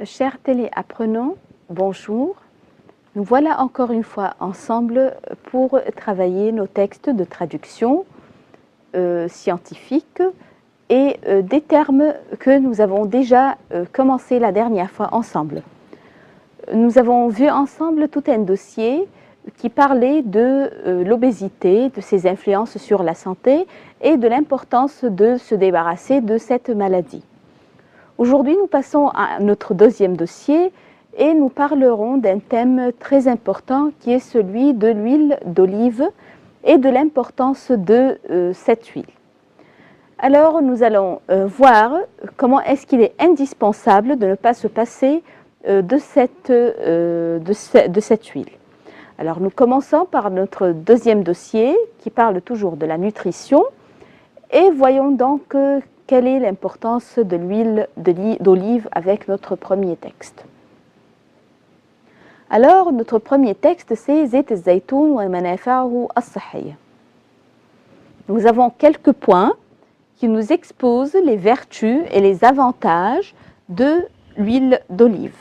Chers téléapprenants, bonjour. Nous voilà encore une fois ensemble pour travailler nos textes de traduction scientifique et des termes que nous avons déjà commencé la dernière fois ensemble. Nous avons vu ensemble tout un dossier qui parlait de l'obésité, de ses influences sur la santé et de l'importance de se débarrasser de cette maladie. Aujourd'hui, nous passons à notre deuxième dossier et nous parlerons d'un thème très important qui est celui de l'huile d'olive et de l'importance de cette huile. Alors, nous allons voir comment est-ce qu'il est indispensable de ne pas se passer de cette huile. Alors, nous commençons par notre deuxième dossier qui parle toujours de la nutrition et voyons donc quelle est l'importance de l'huile d'olive avec notre premier texte. Alors, notre premier texte, c'est Zayt al-Zaytoun wa manafa'uhu as-sahhiyya. Nous avons quelques points qui nous exposent les vertus et les avantages de l'huile d'olive.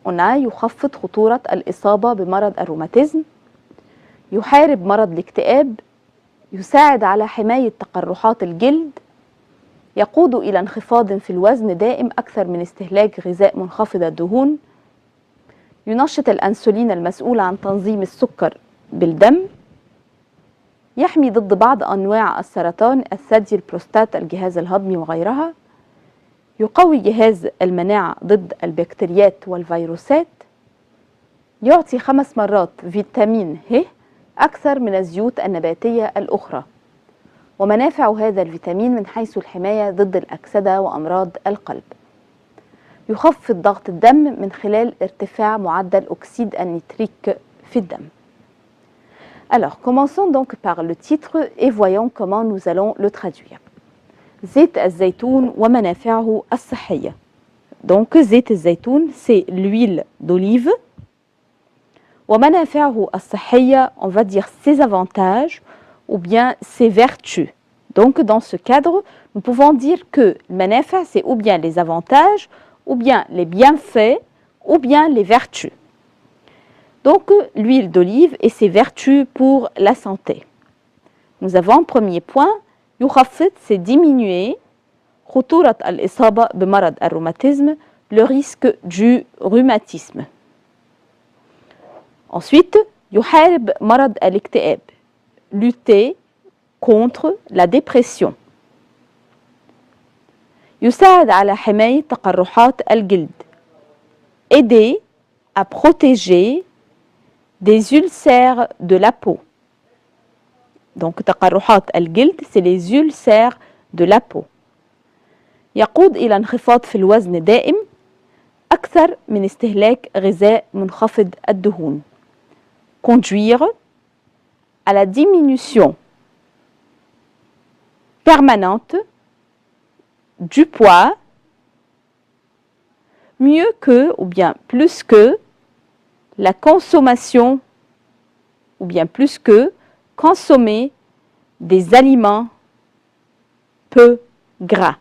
On a يخفض خطورة الإصابة بمرض الروماتيزم، يحارب مرض الاكتئاب، يساعد على حماية تقرحات الجلد، يقود إلى انخفاض في الوزن دائم أكثر من استهلاك غذاء منخفض الدهون، ينشط الأنسولين المسؤول عن تنظيم السكر بالدم، يحمي ضد بعض أنواع السرطان الثدي، البروستات، الجهاز الهضمي وغيرها، يقوي جهاز المناعة ضد البكتيريات والفيروسات، يعطي 5 مرات فيتامين ه أكثر من الزيوت النباتية الأخرى. ومنافع هذا الفيتامين من حيث الحماية ضد الأكسدة وأمراض القلب. يخفض ضغط الدم من خلال ارتفاع معدل أكسيد النيتريك في الدم. Alors, commençons donc par le titre et voyons comment nous allons le traduire. Zayt al-Zaytoun wa manafa'uhu as-sahhiyya. Donc, Zayt al-Zaytoun, c'est l'huile d'olive. Wa manafa'uhu as-sahhiyya, on va dire ses avantages ou bien ses vertus. Donc, dans ce cadre, nous pouvons dire que le manafa, c'est ou bien les avantages, ou bien les bienfaits, ou bien les vertus. Donc, l'huile d'olive et ses vertus pour la santé. Nous avons, premier point, يخفض, c'est diminuer, خطورة الإصابة بمرض الروماتيزم, le risque du rhumatisme. Ensuite, يحارب مرض الاكتئاب, lutter contre la dépression. يساعد على حماية تقرحات الجلد, aider à protéger des ulcères de la peau. Donc, تقرحات الجلد, c'est les ulcères de la peau. يقود إلى انخفاض في الوزن دائم أكثر من استهلاك غذاء منخفض الدهون. Conduire à la diminution permanente du poids, mieux que ou bien plus que la consommation ou bien plus que consommer des aliments peu gras.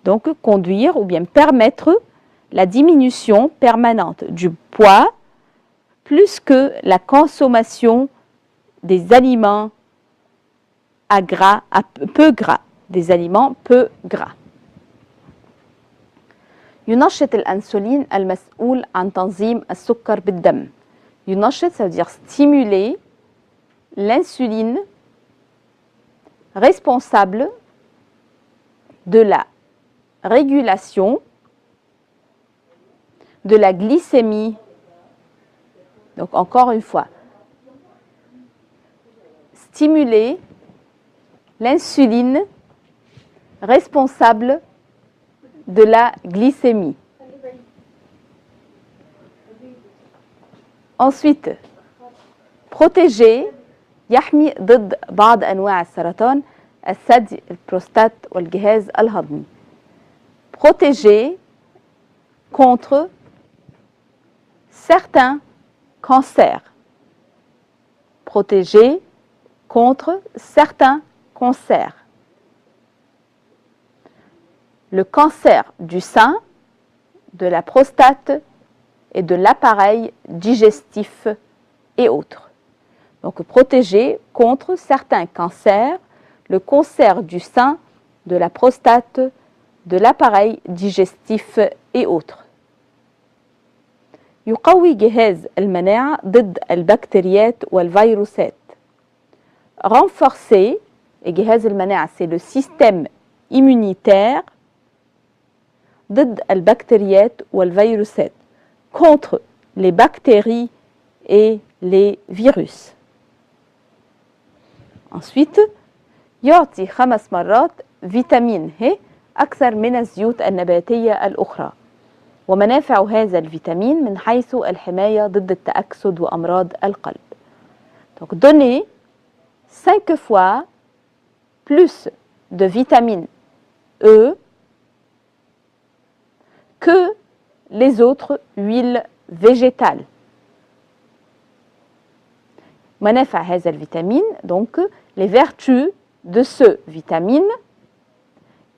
Donc, conduire ou bien permettre la diminution permanente du poids plus que la consommation des aliments peu gras, des aliments peu gras. ينشط الأنسولين المسؤول عن تنظيم السكر بالدم. ينشط, ça veut dire stimuler l'insuline responsable de la régulation de la glycémie. Donc, encore une fois, stimuler l'insuline responsable de la glycémie. Ensuite, protéger, يحمي ضد بعض أنواع السرطان الثدي، البروستات والجهاز الهضمي. Protéger contre certains cancers. Protéger contre certains cancers. Le cancer du sein, de la prostate et de l'appareil digestif et autres. Donc protéger contre certains cancers, le cancer du sein, de la prostate, de l'appareil digestif et autres. يقوي جهاز المناعة ضد البكتيريات والفيروسات. Renforcer, et جهاز المناعة c'est le système immunitaire, ضد البكتيريات والفيروسات, contre les bactéries et les virus. Ensuite, يعطي 5 مرات فيتامين ه أكثر من الزيوت النباتية الأخرى. ومنافع هذا الفيتامين من حيث الحماية ضد التأكسد وأمراض القلب. Donc donner 5 fois plus de vitamine E que les autres huiles végétales. منافع هذا الفيتامين, donc les vertus de ce vitamine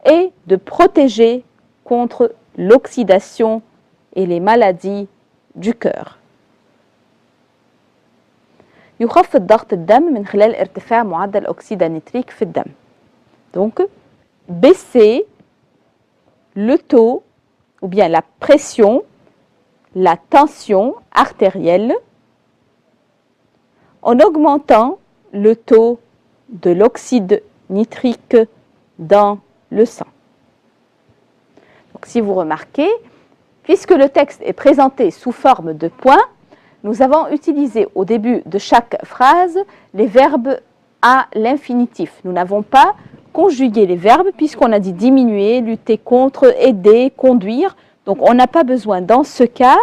est de protéger contre l'oxydation et les maladies du cœur. يخفض ضغط الدم من خلال ارتفاع معدل أكسيد النيتريك في الدم. Donc, baisser le taux ou bien la pression, la tension artérielle en augmentant le taux de l'oxyde nitrique dans le sang. Donc, si vous remarquez, puisque le texte est présenté sous forme de points, nous avons utilisé au début de chaque phrase les verbes à l'infinitif. Nous n'avons pas conjugué les verbes puisqu'on a dit diminuer, lutter contre, aider, conduire. Donc on n'a pas besoin dans ce cas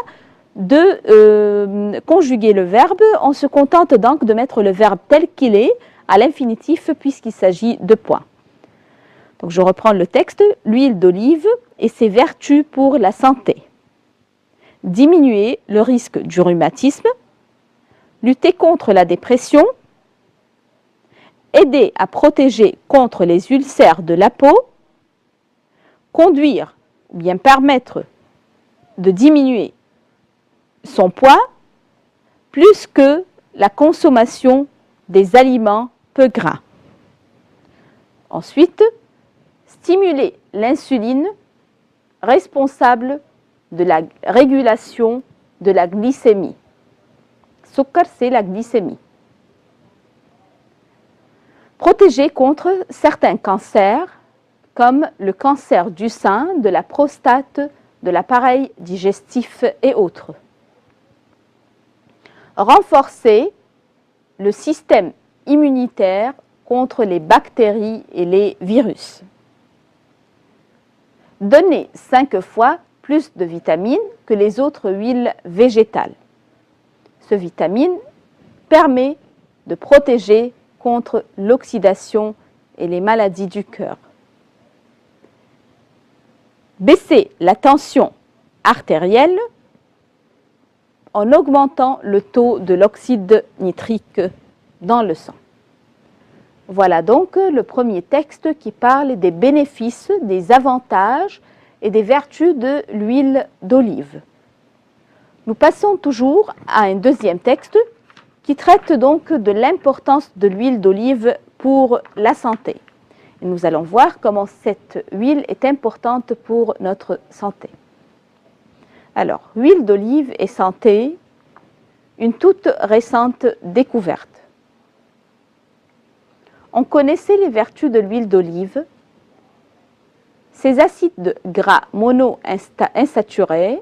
de conjuguer le verbe. On se contente donc de mettre le verbe tel qu'il est à l'infinitif puisqu'il s'agit de points. Donc je reprends le texte. L'huile d'olive et ses vertus pour la santé. Diminuer le risque du rhumatisme, lutter contre la dépression, aider à protéger contre les ulcères de la peau, conduire ou bien permettre de diminuer son poids, plus que la consommation des aliments peu gras. Ensuite, stimuler l'insuline responsable de la régulation de la glycémie. Sucre, c'est la glycémie. Protéger contre certains cancers, comme le cancer du sein, de la prostate, de l'appareil digestif et autres. Renforcer le système immunitaire contre les bactéries et les virus. Donner 5 fois plus de vitamines que les autres huiles végétales. Ce vitamine permet de protéger contre l'oxydation et les maladies du cœur. Baisser la tension artérielle en augmentant le taux de l'oxyde nitrique dans le sang. Voilà donc le premier texte qui parle des bénéfices, des avantages et des vertus de l'huile d'olive. Nous passons toujours à un deuxième texte qui traite donc de l'importance de l'huile d'olive pour la santé. Et nous allons voir comment cette huile est importante pour notre santé. Alors, huile d'olive et santé, une toute récente découverte. On connaissait les vertus de l'huile d'olive. Ces acides gras monoinsaturés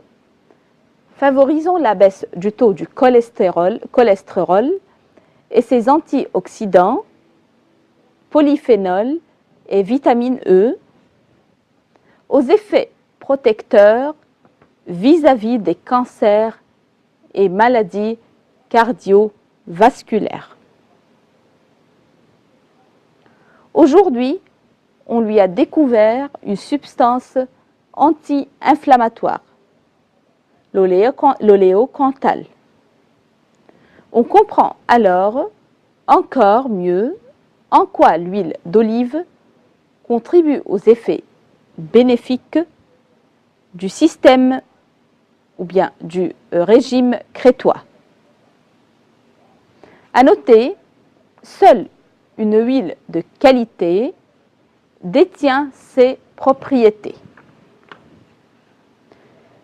favorisant la baisse du taux du cholestérol et ses antioxydants, polyphénols et vitamine E, aux effets protecteurs vis-à-vis des cancers et maladies cardiovasculaires. Aujourd'hui, on lui a découvert une substance anti-inflammatoire, l'oléocanthal. On comprend alors encore mieux en quoi l'huile d'olive contribue aux effets bénéfiques du système ou bien du régime crétois. À noter, seule une huile de qualité détient ces propriétés.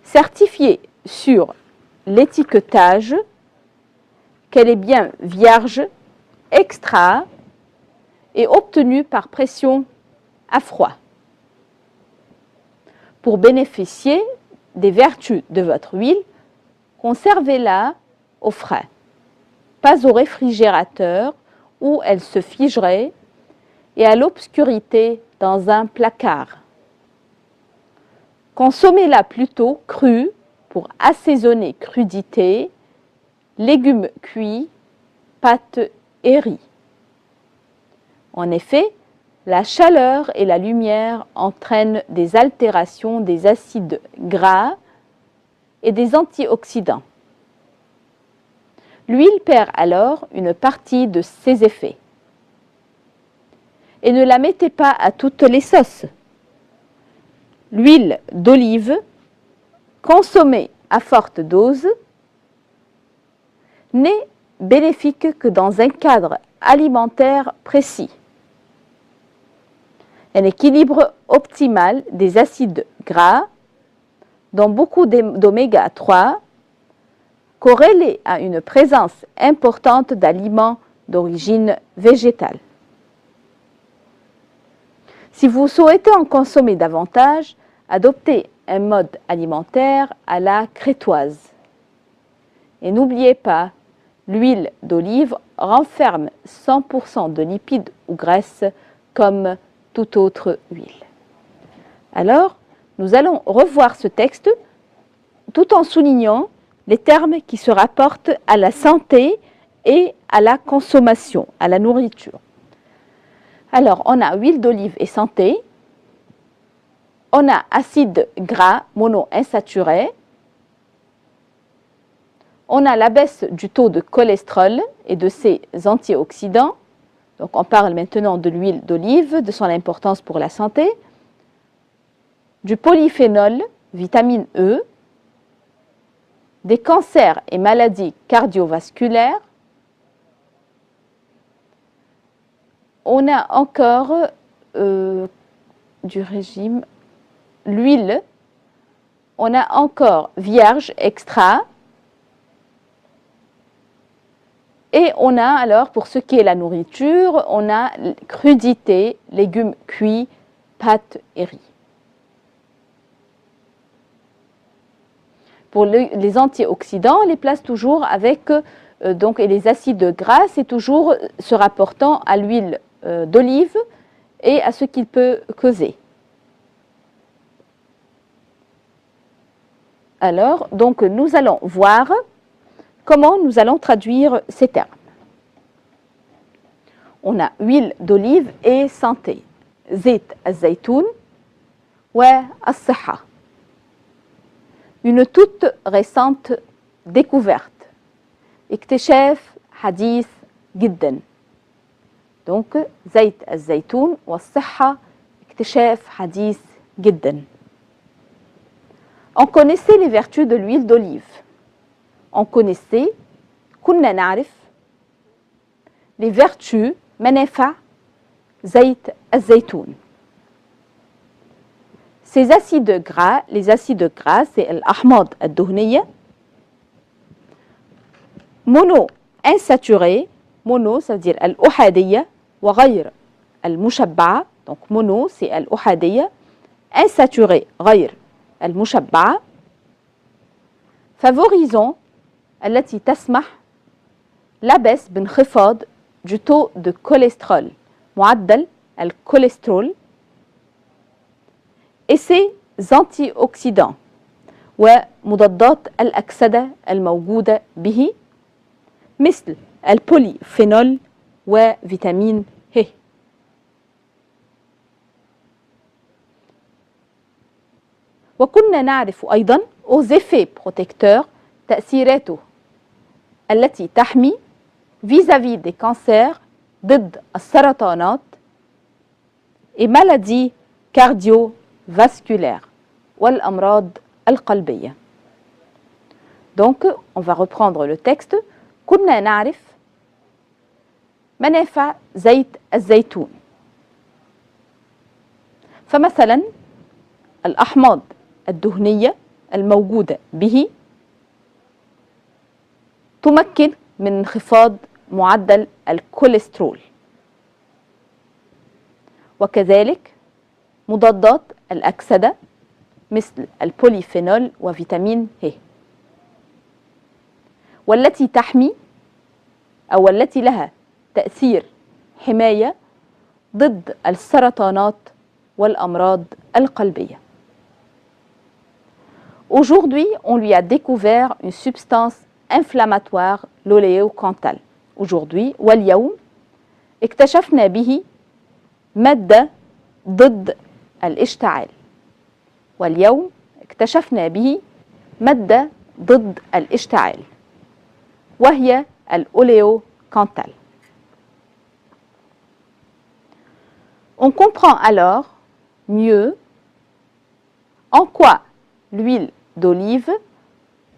Certifiée sur l'étiquetage qu'elle est bien vierge, extra et obtenue par pression à froid. Pour bénéficier des vertus de votre huile, conservez-la au frais, pas au réfrigérateur où elle se figerait et à l'obscurité dans un placard. Consommez-la plutôt crue pour assaisonner crudité, légumes cuits, pâtes et riz. En effet, la chaleur et la lumière entraînent des altérations des acides gras et des antioxydants. L'huile perd alors une partie de ses effets. Et ne la mettez pas à toutes les sauces. L'huile d'olive, consommée à forte dose, n'est bénéfique que dans un cadre alimentaire précis. Un équilibre optimal des acides gras, dont beaucoup d'oméga 3, corrélé à une présence importante d'aliments d'origine végétale. Si vous souhaitez en consommer davantage, adoptez un mode alimentaire à la crétoise. Et n'oubliez pas, l'huile d'olive renferme 100% de lipides ou graisses comme toute autre huile. Alors, nous allons revoir ce texte tout en soulignant les termes qui se rapportent à la santé et à la consommation, à la nourriture. Alors, on a huile d'olive et santé, on a acide gras monoinsaturé, on a la baisse du taux de cholestérol et de ses antioxydants. Donc, on parle maintenant de l'huile d'olive, de son importance pour la santé, du polyphénol, vitamine E, des cancers et maladies cardiovasculaires. On a encore du régime, l'huile, on a encore vierge extra, et on a alors, pour ce qui est la nourriture, on a crudité, légumes cuits, pâtes et riz. Pour les antioxydants, on les place toujours avec, et les acides gras, c'est toujours se rapportant à l'huile d'olive et à ce qu'il peut causer. Alors, donc, nous allons voir comment nous allons traduire ces termes. On a huile d'olive et santé. زيت الزيتون والصحة. Une toute récente découverte. اكتشاف حديث جدا. Donc, زيت الزيتون والصحة اكتشاف حديث جدا. On connaissait les vertus de l'huile d'olive. On connaissait, كنا نعرف, les vertus, منافع زيت الزيتون. Ces acides gras, les acides gras, c'est الأحماض الدهنية, mono-insaturés, mono, ça veut dire الأحادية, وغير المشبعة, donc mono, c'est الأحادية, insaturé, غير المشبعة, favorisant التي تسمح la baisse بانخفاض du taux de cholestérol, معدل الكوليسترول, et ses antioxydants ومضادات الأكسدة الموجودة به مثل البوليفينول وفيتامين ه. وكنا نعرف أيضا aux effets protecteurs تأثيراته التي تحمي vis-à-vis des cancers ضد السرطانات et maladies cardiovasculaires والأمراض القلبية. Donc, on va reprendre le texte. كنا نعرف منافع زيت الزيتون. فمثلا الأحماض الدهنية الموجودة به تمكن من انخفاض معدل الكوليسترول، وكذلك مضادات الأكسدة مثل البوليفينول وفيتامين ه، والتي تحمي أو التي لها تأثير حماية ضد السرطانات والأمراض القلبية. Aujourd'hui, on lui a découvert une substance inflammatoire, l'oléocanthal. Aujourd'hui, واليوم اكتشفنا به مادة ضد الاشتعال. واليوم اكتشفنا به مادة ضد الاشتعال وهي l'oléocanthal. On comprend alors mieux en quoi l'huile d'olive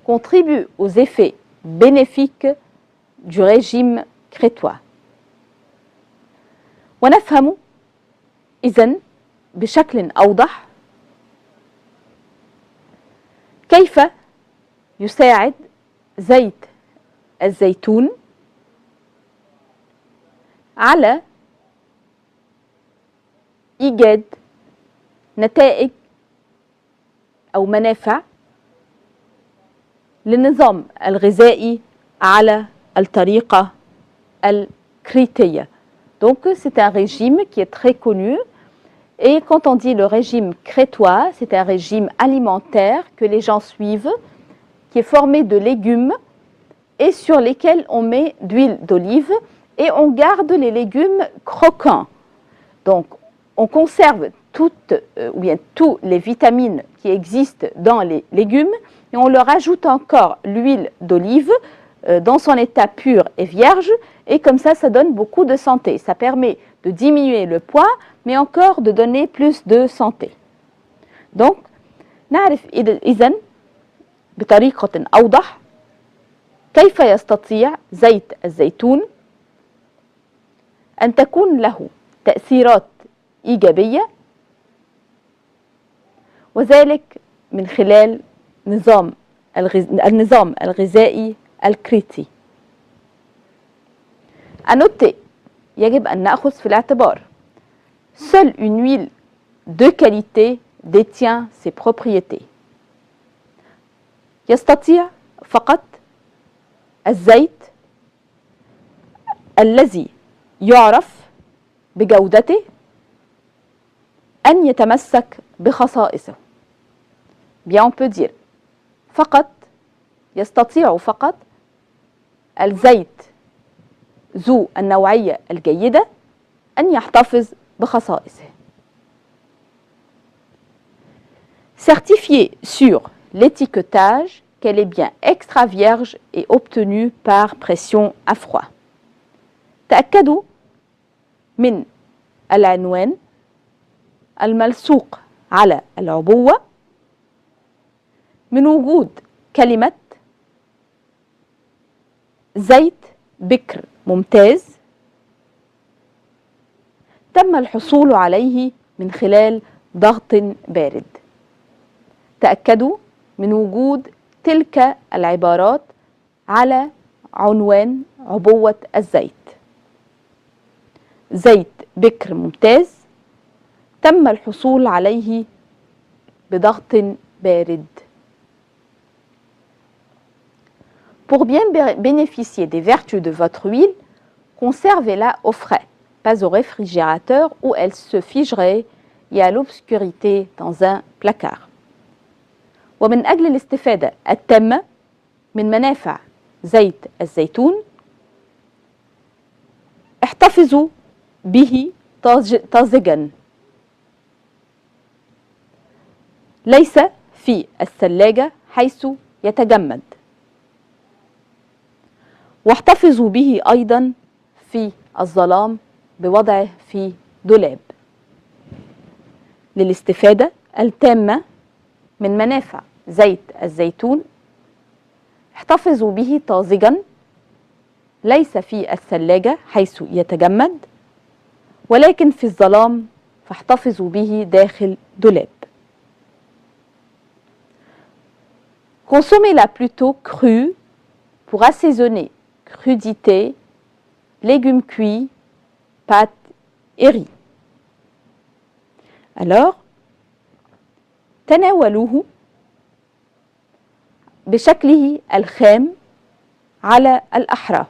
contribue aux effets bénéfiques du régime crétois. ونفهم إذن بشكل أوضح كيف يساعد زيت الزيتون على إيجاد نتائج أو منافع للنظام الغذائي على الطريقة الكريتية. Donc c'est un régime qui est très connu, et quand on dit le régime crétois, c'est un régime alimentaire que les gens suivent, qui est formé de légumes et sur lesquels on met d'huile d'olive et on garde les légumes croquants. Donc on conserve ou bien tous les vitamines qui existent dans les légumes et on leur ajoute encore l'huile d'olive dans son état pur et vierge, et comme ça donne beaucoup de santé. Ça permet de diminuer le poids mais encore de donner plus de santé. Donc نعرف إذن بطريقة أوضح كيف يستطيع زيت الزيتون أن تكون له تأثيرات إيجابية، وذلك من خلال النظام الغذائي الكريتي. À noter، يجب أن نأخذ في الاعتبار seule une huile de qualité détient ses propriétés. يستطيع فقط الزيت الذي يعرف بجودته أن يتمسك بخصائصه. Bien on peut dire فقط يستطيع فقط الزيت ذو النوعية الجيدة أن يحتفظ بخصائصه. Certifié sur l'étiquetage qu'elle est bien extra vierge et obtenue par pression à froid. تأكدوا من العنوان الملصوق على العبوة من وجود كلمة زيت بكر ممتاز تم الحصول عليه من خلال ضغط بارد. تأكدوا من وجود تلك العبارات على عنوان عبوة الزيت. زيت بكر ممتاز تم الحصول عليه بضغط بارد. Pour bien bénéficier des vertus de votre huile, conservez-la au frais, pas au réfrigérateur où elle se figerait et à l'obscurité dans un placard. ومن أجل الاستفادة التامة من منافع زيت الزيتون، احتفظوا به طازجا، ليس في الثلاجة حيث يتجمد، واحتفظوا به أيضا في الظلام بوضعه في دولاب. للاستفادة التامة من منافع زيت الزيتون، احتفظوا به طازجا ليس في الثلاجة حيث يتجمد، ولكن في الظلام، فاحتفظوا به داخل دولاب. Consommez-la plutôt crue pour assaisonner crudité, légumes cuits, pâtes et riz. Alors, تناولوه بشكله الخام على الأحرى.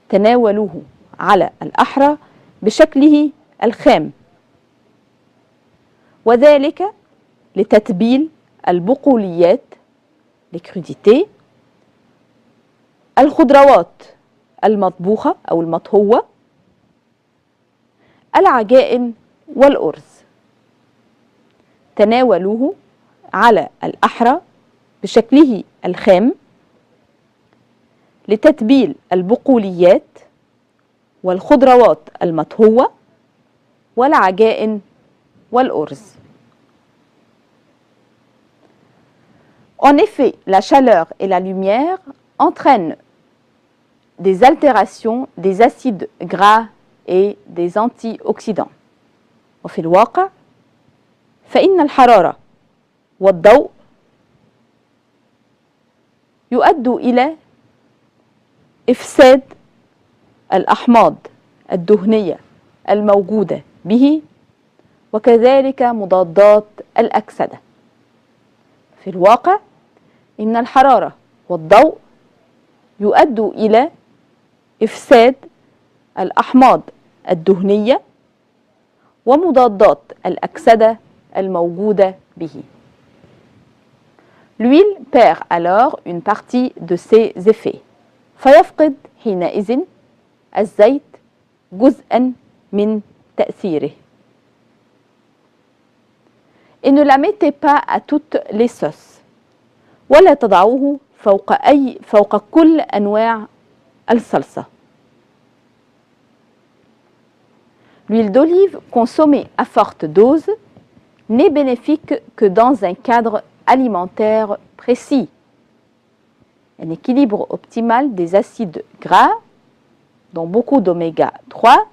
تناولوه على الأحرى بشكله الخام، وذلك لتتبيل البقوليات لكروديتي، الخضروات المطبوخة أو المطهوة، العجائن والأرز. تناولوه على الأحرى بشكله الخام لتتبيل البقوليات والخضروات المطهوة والعجائن والأرز. En effet, la chaleur et la lumière entraînent des altérations des acides gras et des antioxydants. وفي الواقع فإن الحرارة والضوء يؤدوا إلى إفساد الأحماض الدهنية الموجودة به، وكذلك مضادات الأكسدة. في الواقع إن الحرارة والضوء يؤدوا إلى إفساد الأحماض الدهنية ومضادات الأكسدة الموجودة به. L'huile perd alors une partie de ses effets. فيفقد حينئذ الزيت جزءا من تأثيره. Et ne la mettez pas à toutes les sauces. ولا تضعوه فوق كل أنواع الصلصة. L'huile d'olive consommée à forte dose n'est bénéfique que dans un cadre alimentaire précis. Un équilibre optimal des acides gras, dont beaucoup d'oméga 3,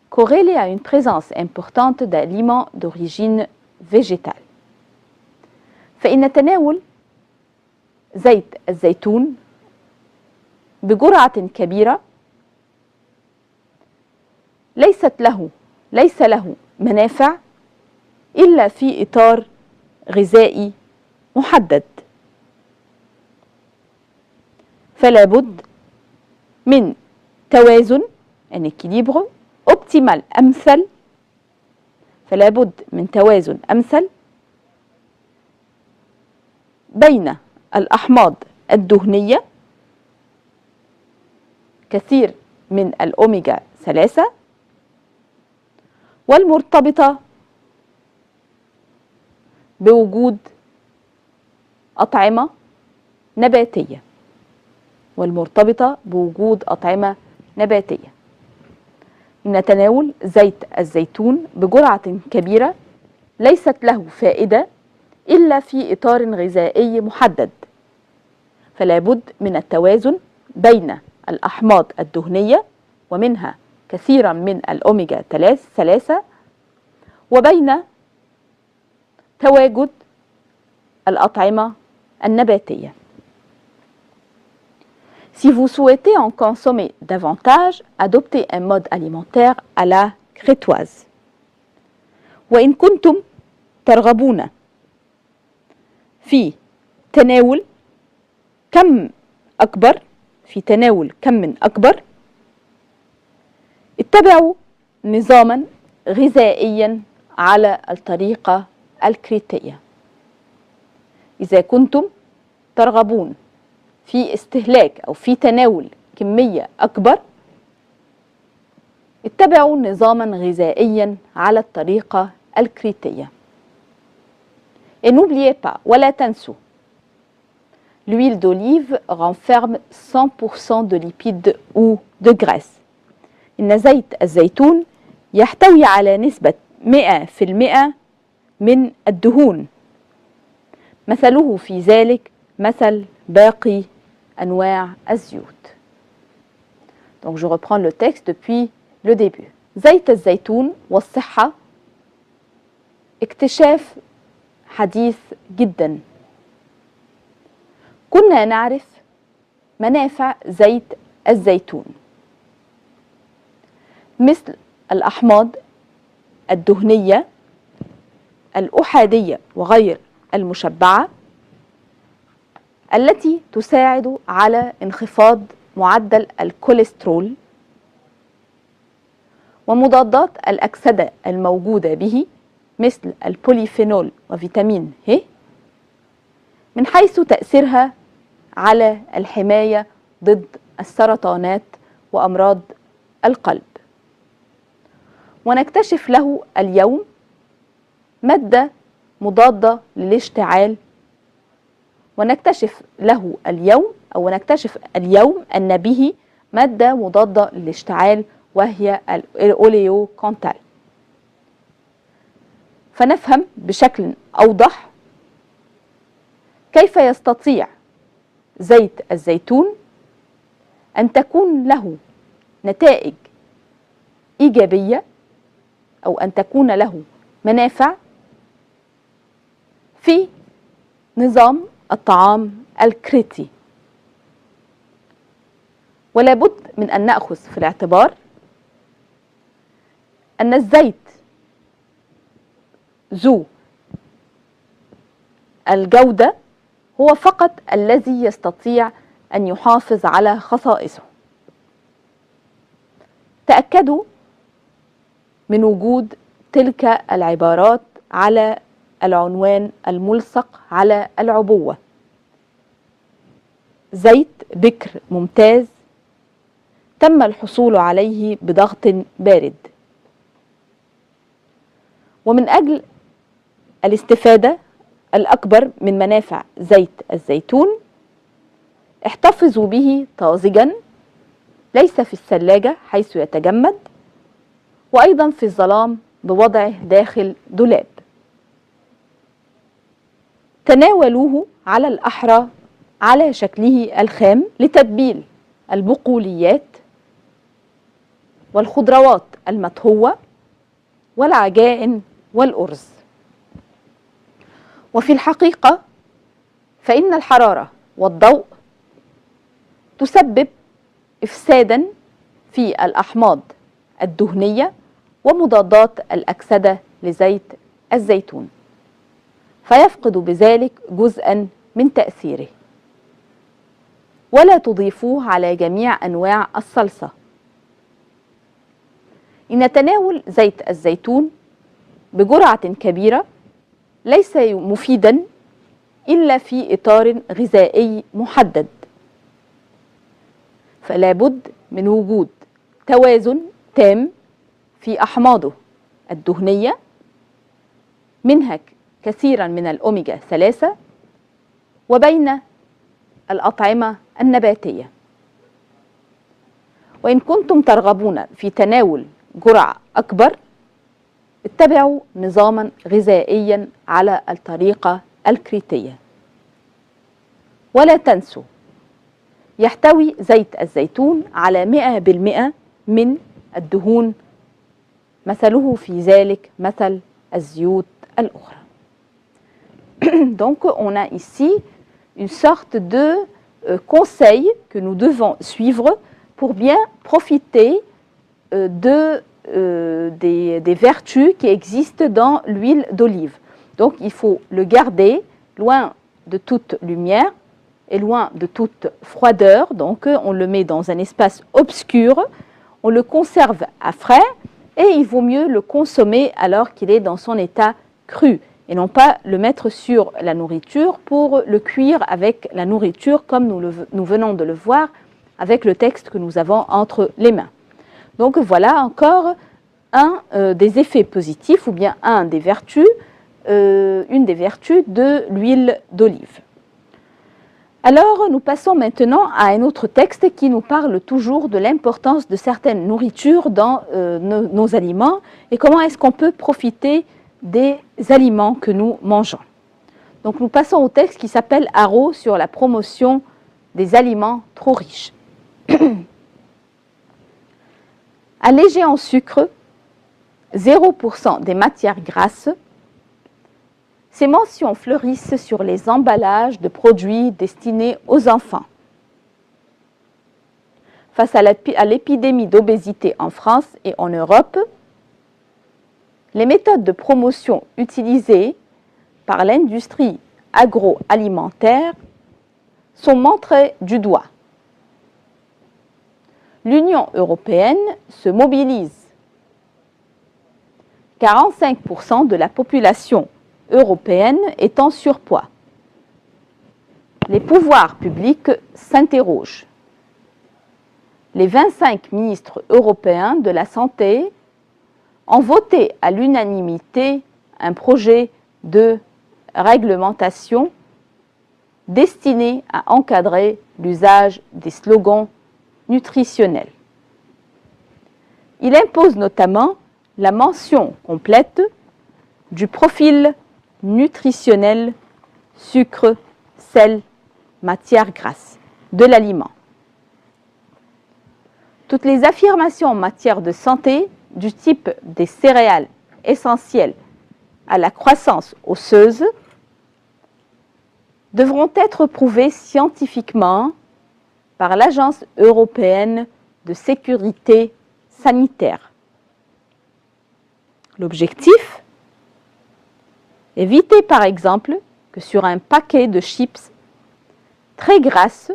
corrélé à une présence importante d'aliments d'origine végétale. فإن تناول زيت الزيتون بجرعة كبيرة ليس له منافع إلا في إطار غذائي محدد. فلا بد من توازن، un équilibre optimal أمثل، فلا بد من توازن أمثل بين الأحماض الدهنية، كثير من الأوميجا 3، والمرتبطة بوجود أطعمة نباتية. إن تناول زيت الزيتون بجرعة كبيرة ليست له فائدة إلا في إطار غذائي محدد. فلا بد من التوازن بين الأحماض الدهنية ومنها كثيرا من الأوميجا 3 وبين تواجد الأطعمة النباتية. Si vous souhaitez en consommer davantage, adoptez un mode alimentaire à la crétoise. وإن كنتم ترغبون في تناول كم أكبر، اتبعوا نظاما غذائيا على الطريقة الكريتية. إذا كنتم ترغبون في استهلاك أو في تناول كمية أكبر، اتبعوا نظاما غذائيا على الطريقة الكريتية. Et n'oubliez pas, ولا تنسوا, l'huile d'olive renferme 100% de lipides ou de graisse. إن زيت الزيتون يحتوي على نسبة 100% من الدهون. مثله في ذلك مثل باقي أنواع الزيوت. Donc je reprends le texte depuis le début. زيت الزيتون والصحة اكتشاف حديث جدا. كنا نعرف منافع زيت الزيتون مثل الأحماض الدهنية الأحادية وغير المشبعة التي تساعد على انخفاض معدل الكوليسترول، ومضادات الأكسدة الموجودة به مثل البوليفينول وفيتامين ه، من حيث تأثيرها على الحماية ضد السرطانات وأمراض القلب. ونكتشف له اليوم مادة مضادة للاشتعال، ونكتشف اليوم أن به مادة مضادة للاشتعال وهي الأوليوكونتال. فنفهم بشكل أوضح كيف يستطيع زيت الزيتون أن تكون له نتائج إيجابية أو أن تكون له منافع في نظام الطعام الكريتي. ولا بد من أن نأخذ في الاعتبار أن الزيت ذو الجودة هو فقط الذي يستطيع أن يحافظ على خصائصه. تأكدوا من وجود تلك العبارات على العنوان الملصق على العبوة: زيت بكر ممتاز تم الحصول عليه بضغط بارد. ومن أجل الاستفادة الأكبر من منافع زيت الزيتون احتفظوا به طازجا، ليس في الثلاجة حيث يتجمد، وأيضا في الظلام بوضعه داخل دولاب. تناولوه على الأحرى على شكله الخام لتتبيل البقوليات والخضروات المطهوة والعجائن والأرز. وفي الحقيقة فإن الحرارة والضوء تسبب إفسادا في الأحماض الدهنية ومضادات الأكسدة لزيت الزيتون، فيفقد بذلك جزءا من تأثيره. ولا تضيفوه على جميع أنواع الصلصة. إن تناول زيت الزيتون بجرعة كبيرة ليس مفيدا إلا في إطار غذائي محدد، فلا بد من وجود توازن تام في أحماضه الدهنية، منها كثيرا من الأوميجا 3، وبين الأطعمة النباتية. وإن كنتم ترغبون في تناول جرعة أكبر اتبعوا نظاما غذائيا على الطريقة الكريتية. ولا تنسوا يحتوي زيت الزيتون على 100% من الدهون، مثله في ذلك مثل الزيوت الأخرى. Donc on a ici une sorte de conseil que nous devons suivre pour bien profiter des vertus qui existent dans l'huile d'olive. Donc il faut le garder loin de toute lumière et loin de toute froideur. Donc on le met dans un espace obscur, on le conserve à frais et il vaut mieux le consommer alors qu'il est dans son état cru et non pas le mettre sur la nourriture pour le cuire avec la nourriture comme nous venons de le voir avec le texte que nous avons entre les mains. Donc voilà encore un des effets positifs ou bien une des vertus de l'huile d'olive. Alors nous passons maintenant à un autre texte qui nous parle toujours de l'importance de certaines nourritures dans nos aliments et comment est-ce qu'on peut profiter des aliments que nous mangeons. Donc nous passons au texte qui s'appelle Haro sur la promotion des aliments trop riches. Allégé en sucre, 0% des matières grasses, ces mentions fleurissent sur les emballages de produits destinés aux enfants. Face à l'épidémie d'obésité en France et en Europe, les méthodes de promotion utilisées par l'industrie agroalimentaire sont montrées du doigt. L'Union européenne se mobilise. 45% de la population européenne est en surpoids. Les pouvoirs publics s'interrogent. Les 25 ministres européens de la santé ont voté à l'unanimité un projet de réglementation destiné à encadrer l'usage des slogans nutritionnels. Il impose notamment la mention complète du profil nutritionnel sucre, sel, matière grasse de l'aliment. Toutes les affirmations en matière de santé du type des céréales essentielles à la croissance osseuse devront être prouvées scientifiquement par l'Agence européenne de sécurité sanitaire. L'objectif ? Éviter par exemple que sur un paquet de chips très grasses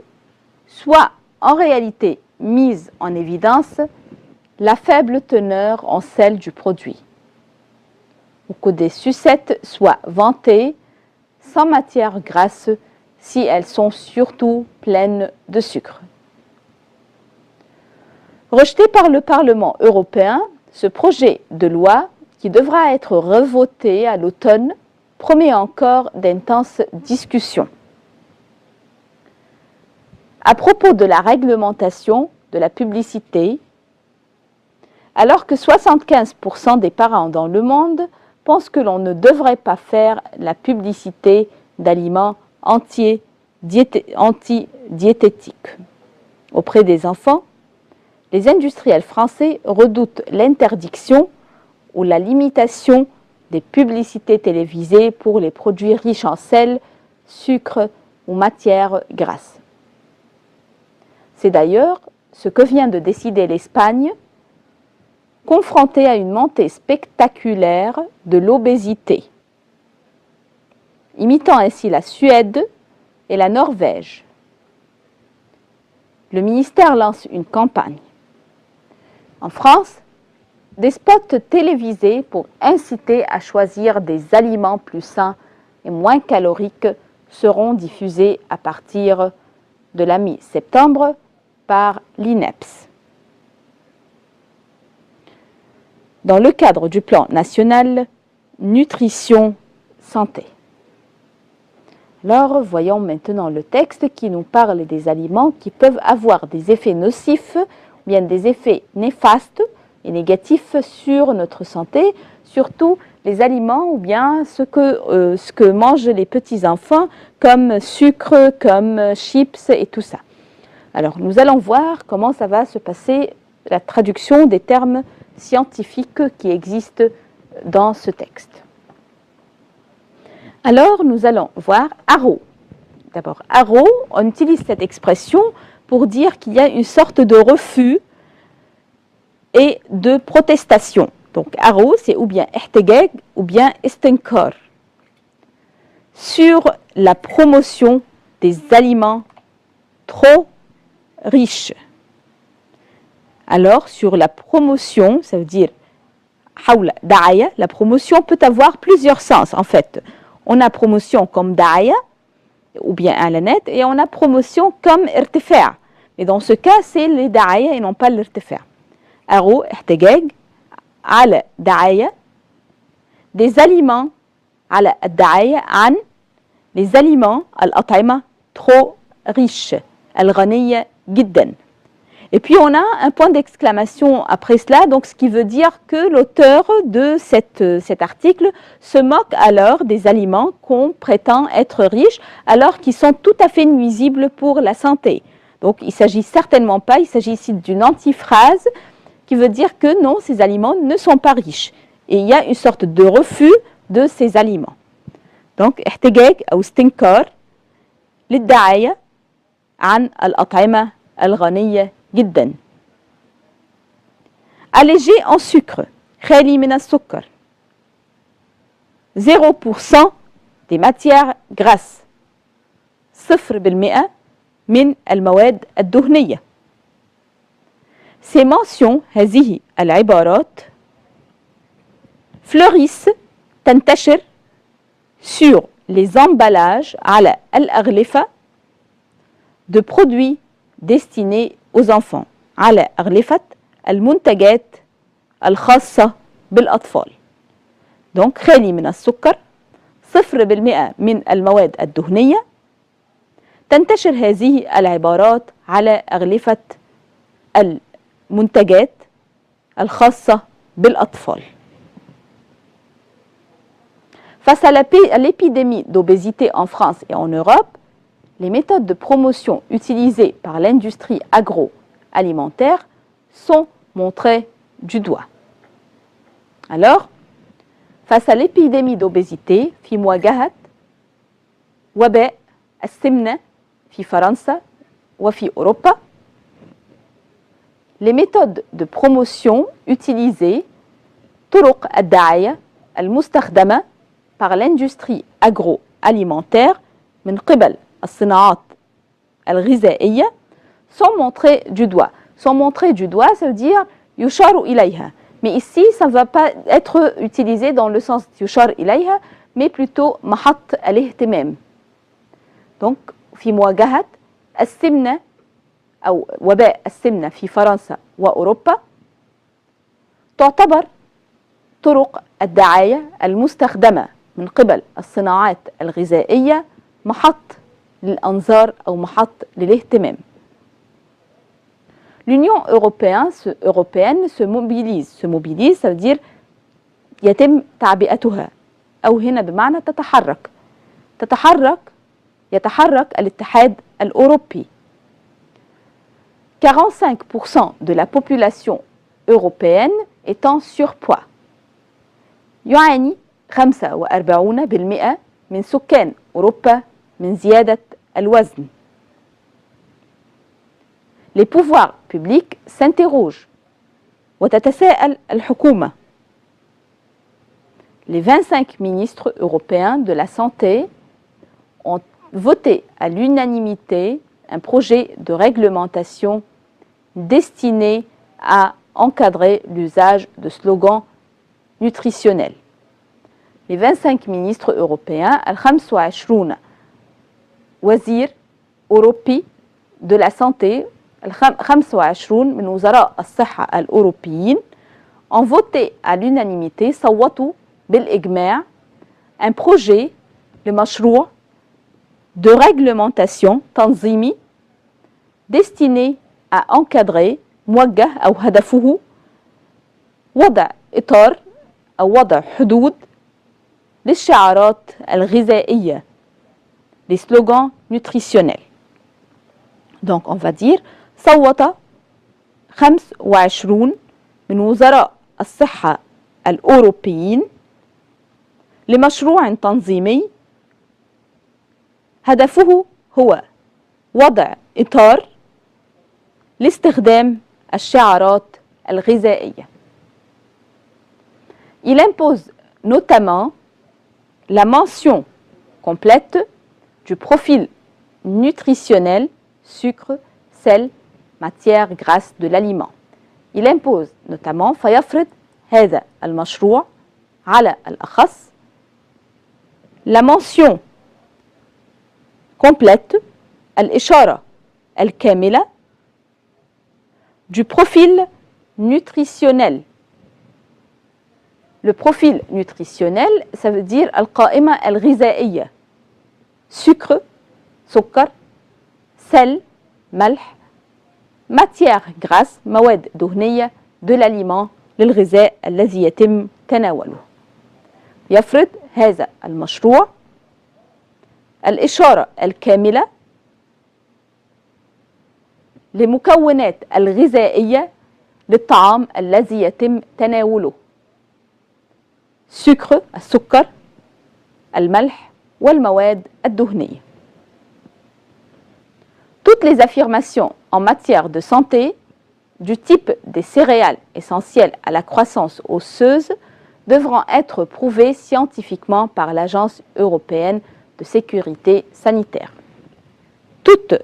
soit en réalité mise en évidence la faible teneur en sel du produit, ou que des sucettes soient vantées sans matière grasse si elles sont surtout pleines de sucre. Rejeté par le Parlement européen, ce projet de loi, qui devra être revoté à l'automne, promet encore d'intenses discussions. À propos de la réglementation de la publicité, alors que 75% des parents dans le monde pensent que l'on ne devrait pas faire la publicité d'aliments anti-diététiques auprès des enfants, les industriels français redoutent l'interdiction ou la limitation des publicités télévisées pour les produits riches en sel, sucre ou matières grasses. C'est d'ailleurs ce que vient de décider l'Espagne, confrontée à une montée spectaculaire de l'obésité, imitant ainsi la Suède et la Norvège. Le ministère lance une campagne. En France, des spots télévisés pour inciter à choisir des aliments plus sains et moins caloriques seront diffusés à partir de la mi-septembre par l'INEPS. Dans le cadre du plan national Nutrition Santé. Alors, voyons maintenant le texte qui nous parle des aliments qui peuvent avoir des effets nocifs, ou bien des effets néfastes et négatifs sur notre santé, surtout les aliments ou bien ce que mangent les petits-enfants comme sucre, comme chips et tout ça. Alors, nous allons voir comment ça va se passer, la traduction des termes scientifiques qui existent dans ce texte. Alors, nous allons voir haro. D'abord, haro, on utilise cette expression pour dire qu'il y a une sorte de refus et de protestation. Donc, haro, c'est ou bien ihtigag ou bien istinkar. Sur la promotion des aliments trop riches. Alors, sur la promotion, ça veut dire hawla da'aya, la promotion peut avoir plusieurs sens en fait. On a promotion comme da'aya, ou bien alanet, et on a promotion comme irtifa'. Mais dans ce cas, c'est les da'aya et non pas l'irtifa'. Haro, ihtigag, ala da'aya, des aliments, ala da'aya, an, les aliments, al-at'ima, trop riches, al-ghaniya jiddan. Et puis on a un point d'exclamation après cela, donc ce qui veut dire que l'auteur de cet article se moque alors des aliments qu'on prétend être riches, alors qu'ils sont tout à fait nuisibles pour la santé. Donc il ne s'agit certainement pas, il s'agit ici d'une antiphrase qui veut dire que non, ces aliments ne sont pas riches. Et il y a une sorte de refus de ces aliments. Donc احتجاج أو استنكار للدعاية عن الأطعمة الغنية جدا. Allégé en sucre, خالي من السكر. 0% des matières grasses. 0% من المواد الدهنية. Ces mentions, هذه العبارات fleurissent, تنتشر sur les emballages على الأغلفة de produits destinés aux enfants على أغلفة المنتجات الخاصة بالأطفال. Donc خالي من السكر 0% من المواد الدهنية. تنتشر هذه العبارات على أغلفة المنتجات الخاصة بالأطفال. Face à l'épidémie d'obésité en France et en Europe, les méthodes de promotion utilisées par l'industrie agroalimentaire sont montrées du doigt. Alors, face à l'épidémie d'obésité في مواجهة وباء السمنة في فرنسا وفي أوروبا, les méthodes de promotion utilisées طرق الدعاية المستخدمة par l'industrie agroalimentaire من قبل الصناعات الغذائية sont montrées du doigt. Sont montrées du doigt, ça veut dire يشار إليها. Mais ici, ça ne va pas être utilisé dans le sens يشار إليها, mais plutôt محط الاهتمام. Donc, في مواجهة السمنة أو وباء السمنة في فرنسا وأوروبا, تعتبر طرق الدعاية المستخدمة من قبل الصناعات الغذائية محط للأنظار أو محط للاهتمام. L'Union européenne se mobilise. Se mobilise, ça veut dire يتم تعبئتها أو هنا بمعنى تتحرك. يتحرك الاتحاد الأوروبي. 45% de la population européenne est en surpoids. يعاني 45% من سكان أوروبا من زيادة الوزن. Les pouvoirs publics s'interrogent وتتساءل الحكومة. Les 25 ministres européens de la santé ont voté à l'unanimité un projet de réglementation destiné à encadrer l'usage de slogans nutritionnels. Les 25 ministres européens, ال25 وزير أوروبي de la santé, ال25 من وزراء الصحة الأوروبيين ont voté à l'unanimité, صوتوا بالإجماع, un projet, le مشروع de réglementation تنظيمي destiné à encadrer, موجه أو هدفه وضع إطار أو وضع حدود للشعارات الغذائية, les slogans nutritionnels. Donc on va dire صوت 25 من وزراء الصحة الأوروبيين لمشروع تنظيمي هدفه هو وضع إطار لاستخدام الشعارات الغذائية. Il impose notamment la mention complète du profil nutritionnel, sucre, sel, matière grasse de l'aliment. Il impose notamment فيفرض هذا المشروع على الأخص la mention complète, الإشارة الكاملة du profil nutritionnel. Le profil nutritionnel, ça veut dire القائمة الغذائية. Sucre, سكر, sel, ملح, matière grasse مواد دهنية de l'aliment للغذاء الذي يتم تناوله. يفرض هذا المشروع الإشارة الكاملة لمكونات الغذائية للطعام الذي يتم تناوله: sucre السكر، الملح والمواد الدهنية. Toutes les affirmations en matière de santé du type des céréales essentielles à la croissance osseuse devront être prouvées scientifiquement par l'Agence européenne de sécurité sanitaire. Toutes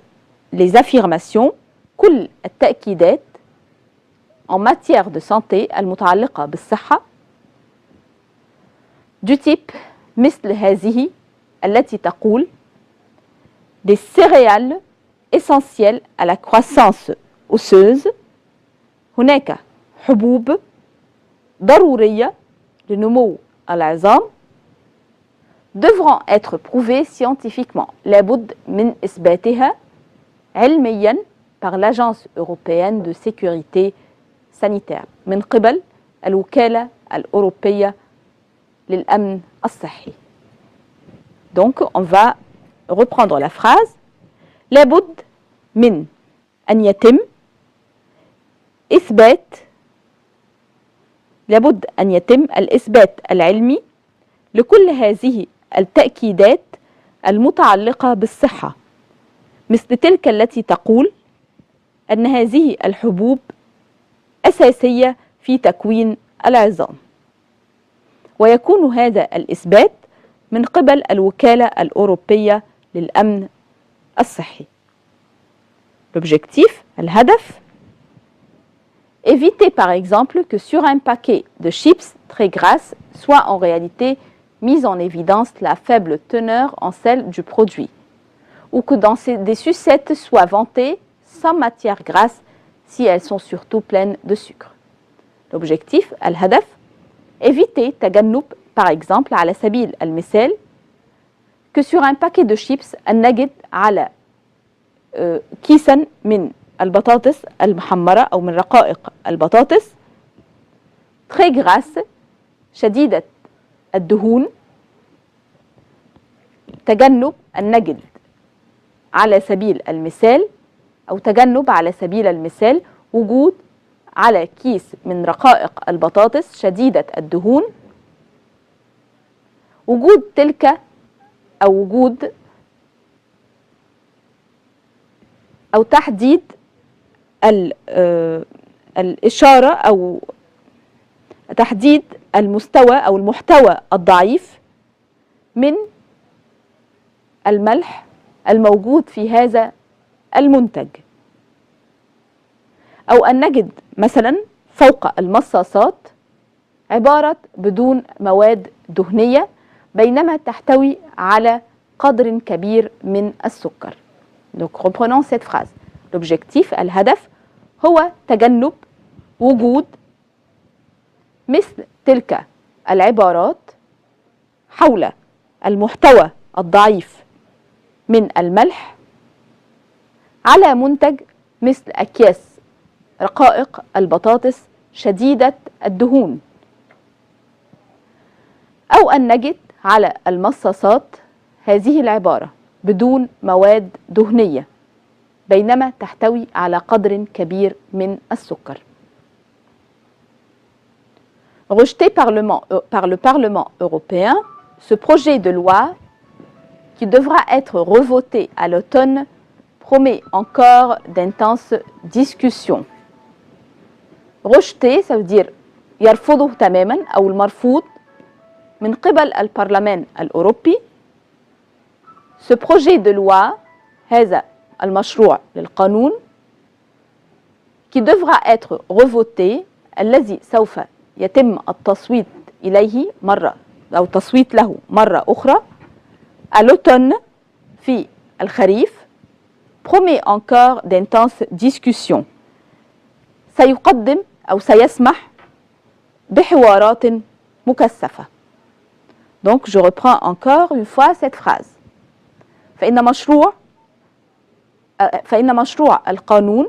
les affirmations كل التأكيدات en matière de santé المتعلقة بالصحة du type مثل هذه التي تقول des céréales essentielles à la croissance osseuse. هناك حبوب ضرورية لنمو العظام devront être prouvées scientifiquement. لابد من إثباتها علمياً par l'Agence européenne de sécurité sanitaire من قبل الوكالة الأوروبية للأمن الصحي. Donc on va reprendre la phrase. لابد من أن يتم الإثبات العلمي لكل هذه التأكيدات المتعلقة بالصحة، مثل تلك التي تقول أن هذه الحبوب أساسية في تكوين العظام، ويكون هذا الإثبات من قبل الوكالة الأوروبية للأمن الصحي. L'objectif, الهدف: éviter par exemple que sur un paquet de chips très grasses soit en réalité mise en évidence la faible teneur en sel du produit, ou que dans des sucettes soient vantées sans matière grasse si elles sont surtout pleines de sucre. L'objectif, الهدف: éviter تجنب par exemple على سبيل المثال que sur un paquet de chips أن نجد على كيسا من البطاطس المحمرة أو من رقائق البطاطس très grasse شديدة الدهون. تجنب أن نجد على سبيل المثال أو تجنب على سبيل المثال وجود على كيس من رقائق البطاطس شديدة الدهون وجود تلك أو وجود أو تحديد الإشارة أو تحديد المستوى أو المحتوى الضعيف من الملح الموجود في هذا المنتج، أو أن نجد مثلا فوق المصاصات عبارة بدون مواد دهنية بينما تحتوي على قدر كبير من السكر. Donc reprenons cette phrase. L'objectif, الهدف هو تجنب وجود مثل تلك العبارات حول المحتوى الضعيف من الملح على منتج مثل أكياس رقائق البطاطس شديدة الدهون، أو أن نجد على المصاصات هذه العبارة بدون مواد دهنية بينما تحتوي على قدر كبير من السكر. Rejeté par le Parlement européen, ce projet de loi, qui devra être revoté à l'automne, promet encore d'intenses discussions. Rejeté, ça veut dire يرفضه تماما أو المرفوض من قبل البرلمان الأوروبي. Ce projet de loi, هذا المشروع للقانون qui devra être revoté الذي سوف يتم التصويت إليه مرة أو تصويت له مرة أخرى à l'automne في الخريف promet encore d'intenses discussions. سيقدم أو سيسمح بحوارات مكثفة. Donc je reprends encore une fois cette phrase. فإن مشروع القانون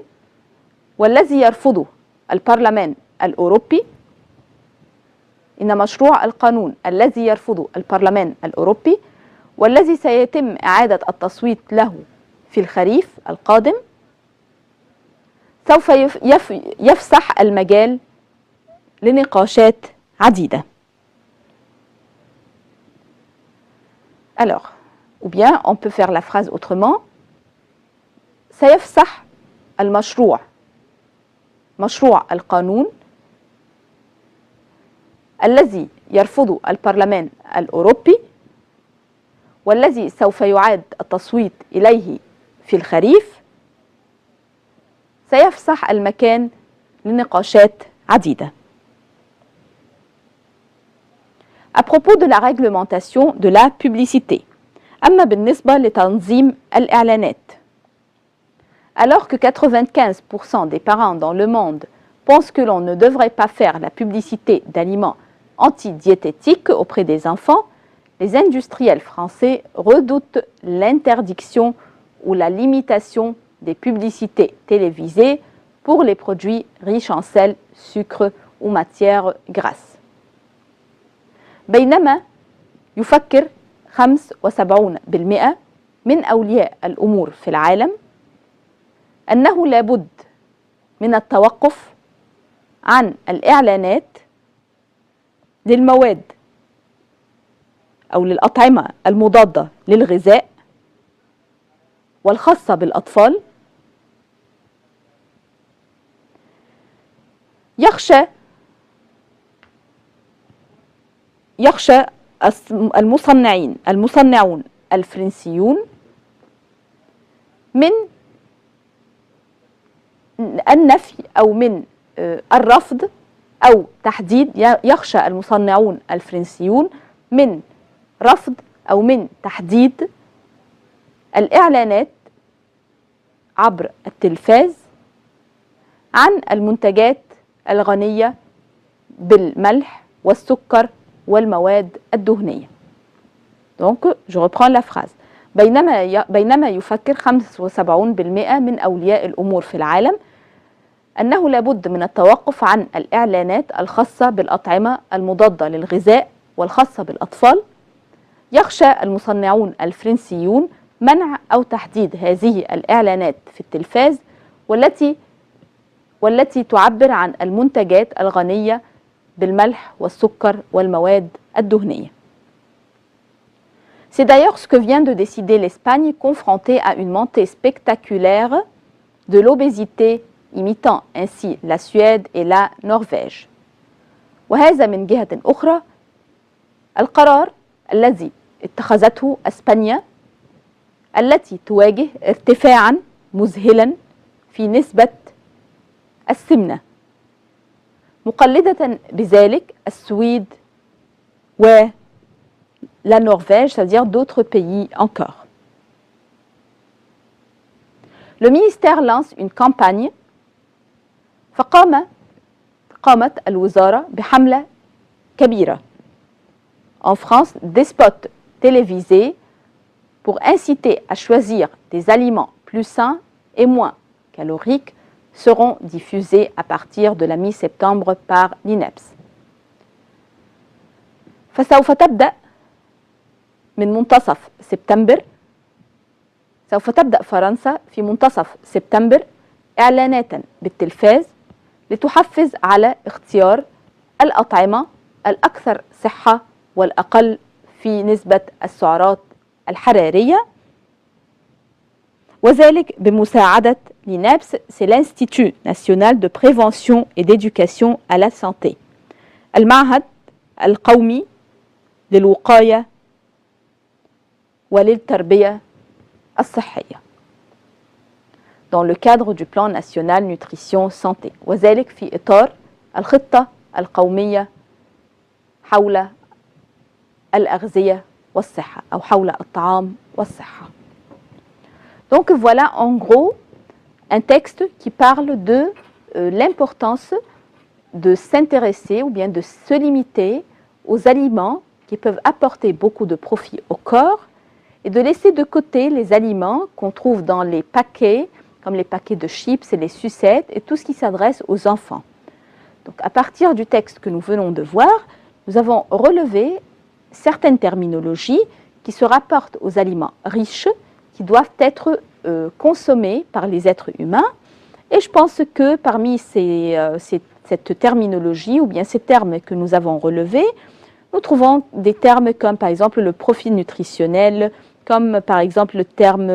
والذي يرفضه البرلمان الأوروبي، إن مشروع القانون الذي يرفضه البرلمان الأوروبي والذي سيتم إعادة التصويت له في الخريف القادم سوف يفسح المجال لنقاشات عديدة. Alors, ou bien on peut faire la phrase autrement. سيفسح مشروع القانون الذي يرفضه البرلمان الأوروبي والذي سوف يعاد التصويت إليه في الخريف، سيفسح المكان لنقاشات عديدة. À propos de la réglementation de la publicité. أما بالنسبة لتنظيم الإعلانات. Alors que 95% des parents dans le monde pensent que l'on ne devrait pas faire la publicité d'aliments antidiététiques auprès des enfants, les industriels français redoutent l'interdiction ou la limitation des publicités télévisées pour les produits riches en sel, sucre ou matières grasses. بينما يفكر 75% من أولياء الأمور في العالم أنه لابد من التوقف عن الإعلانات للمواد أو للأطعمة المضادة للغذاء والخاصة بالأطفال. يخشى المصنعون الفرنسيون من النفي أو من الرفض أو تحديد. يخشى المصنعون الفرنسيون من رفض أو من تحديد الإعلانات عبر التلفاز عن المنتجات الغنية بالملح والسكر والمواد الدهنية. Donc, je reprends la phrase. بينما يفكر 75% من أولياء الأمور في العالم أنه لابد من التوقف عن الإعلانات الخاصة بالأطعمة المضادة للغذاء والخاصة بالأطفال، يخشى المصنعون الفرنسيون منع أو تحديد هذه الإعلانات في التلفاز والتي تعبر عن المنتجات الغنية بالملح والسكر والمواد الدهنية. C'est d'ailleurs ce que vient de décider l'Espagne, confrontée à une montée spectaculaire de l'obésité, imitant ainsi la Suède et la Norvège. وهذا من جهة أخرى القرار الذي اتخذته إسبانيا التي تواجه ارتفاعا مذهلا في نسبة السمنة، مقلدة بذلك السويد و la Norvège, c'est-à-dire d'autres pays encore. Le ministère lance une campagne. قامت الوزارة بحملة كبيرة en France des spots télévisés pour inciter à choisir des aliments plus sains et moins caloriques seront diffusés à partir de la mi-septembre par l'INEPS. فسوف تبدأ من منتصف سبتمبر، سوف تبدأ فرنسا في منتصف سبتمبر إعلانات بالتلفاز لتحفز على اختيار الأطعمة الأكثر صحة والأقل في نسبة السعرات الحرارية، وذلك بمساعدة l'INEPS, c'est l'Institut national de prévention et d'éducation à la santé، المعهد القومي للوقاية وللتربية الصحية dans le cadre du plan national nutrition santé، وذلك في إطار الخطة القومية حول الأغذية والصحة أو حول الطعام والصحة. Donc voilà en gros un texte qui parle de l'importance de s'intéresser ou bien de se limiter aux aliments qui peuvent apporter beaucoup de profit au corps et de laisser de côté les aliments qu'on trouve dans les paquets comme les paquets de chips et les sucettes et tout ce qui s'adresse aux enfants. Donc, à partir du texte que nous venons de voir, nous avons relevé certaines terminologies qui se rapportent aux aliments riches qui doivent être consommés par les êtres humains. Et je pense que parmi cette terminologie ou bien ces termes que nous avons relevés, nous trouvons des termes comme par exemple le profil nutritionnel, comme par exemple le terme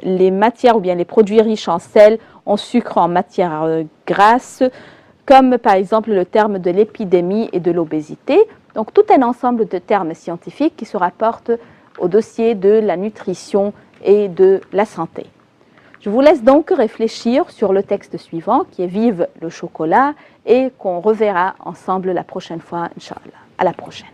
les matières ou bien les produits riches en sel, en sucre, en matières grasses, comme par exemple le terme de l'épidémie et de l'obésité. Donc tout un ensemble de termes scientifiques qui se rapportent au dossier de la nutrition et de la santé. Je vous laisse donc réfléchir sur le texte suivant qui est Vive le chocolat et qu'on reverra ensemble la prochaine fois, Inch'Allah. À la prochaine.